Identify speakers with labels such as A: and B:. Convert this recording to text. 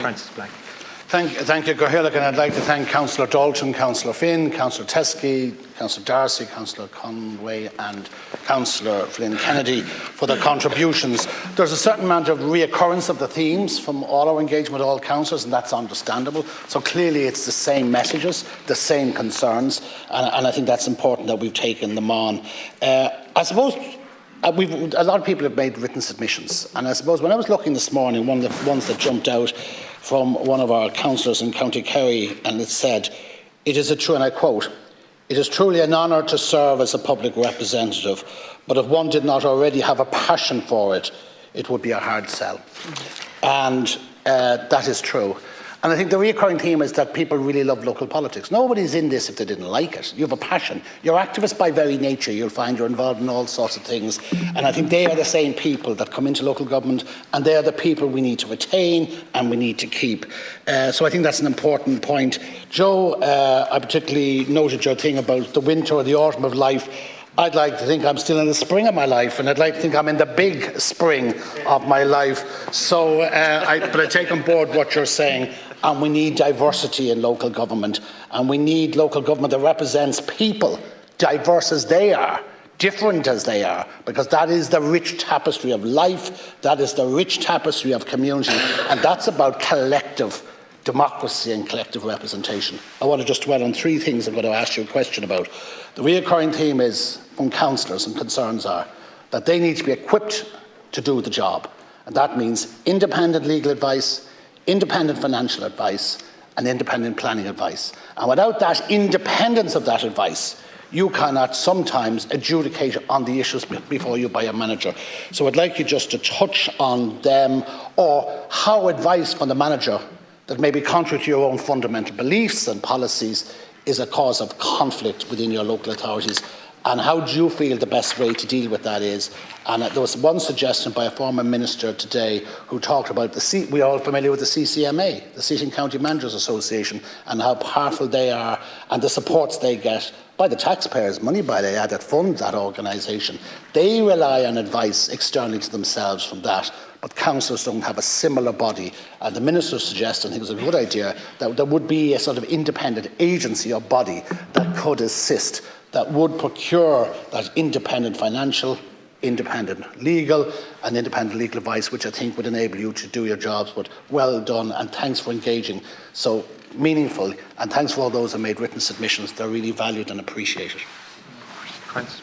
A: Francis Black.
B: Thank you, Gohillik, and I'd like to thank Councillor Dalton, Councillor Finn, Councillor Teskey, Councillor Darcy, Councillor Conway and Councillor Flynn Kennedy for their contributions. There's a certain amount of reoccurrence of the themes from all our engagement with all councillors, and that's understandable. So clearly it's the same messages, the same concerns, and I think that's important that we've taken them on. I suppose a lot of people have made written submissions, and I suppose when I was looking this morning, one of the ones that jumped out from one of our councillors in County Kerry, and it said, "It is a true," and I quote, "It is truly an honour to serve as a public representative, but if one did not already have a passion for it, it would be a hard sell." And that is true. And I think the recurring theme is that people really love local politics. Nobody's in this if they didn't like it. You have a passion. You're activists by very nature. You'll find you're involved in all sorts of things. And I think they are the same people that come into local government, and they are the people we need to retain and we need to keep. So I think that's an important point. Joe, I particularly noted your thing about the winter or the autumn of life. I'd like to think I'm still in the spring of my life, and I'd like to think I'm in the big spring of my life. So, but I take on board what you're saying, and we need diversity in local government, and we need local government that represents people, diverse as they are, different as they are, because that is the rich tapestry of life, that is the rich tapestry of community, and that's about collective democracy and collective representation. I want to just dwell on three things I'm going to ask you a question about. The recurring theme is from councillors, and concerns are that they need to be equipped to do the job, and that means independent legal advice, independent financial advice and independent planning advice. And without that independence of that advice, you cannot sometimes adjudicate on the issues before you by a manager. So I'd like you just to touch on them, or how advice from the manager that may be contrary to your own fundamental beliefs and policies is a cause of conflict within your local authorities, and how do you feel the best way to deal with that is. And there was one suggestion by a former minister today who talked about we're all familiar with the CCMA, the City and County Managers Association, and how powerful they are and the supports they get by the taxpayers' money, by the that funds that organisation. They rely on advice externally to themselves from that, but councillors don't have a similar body. And the minister suggested, I think it was a good idea, that there would be a sort of independent agency or body that could assist, that would procure that independent financial, independent legal and independent legal advice, which I think would enable you to do your jobs. But well done, and thanks for engaging so meaningful, and thanks for all those who made written submissions. They're really valued and appreciated.
A: Thanks.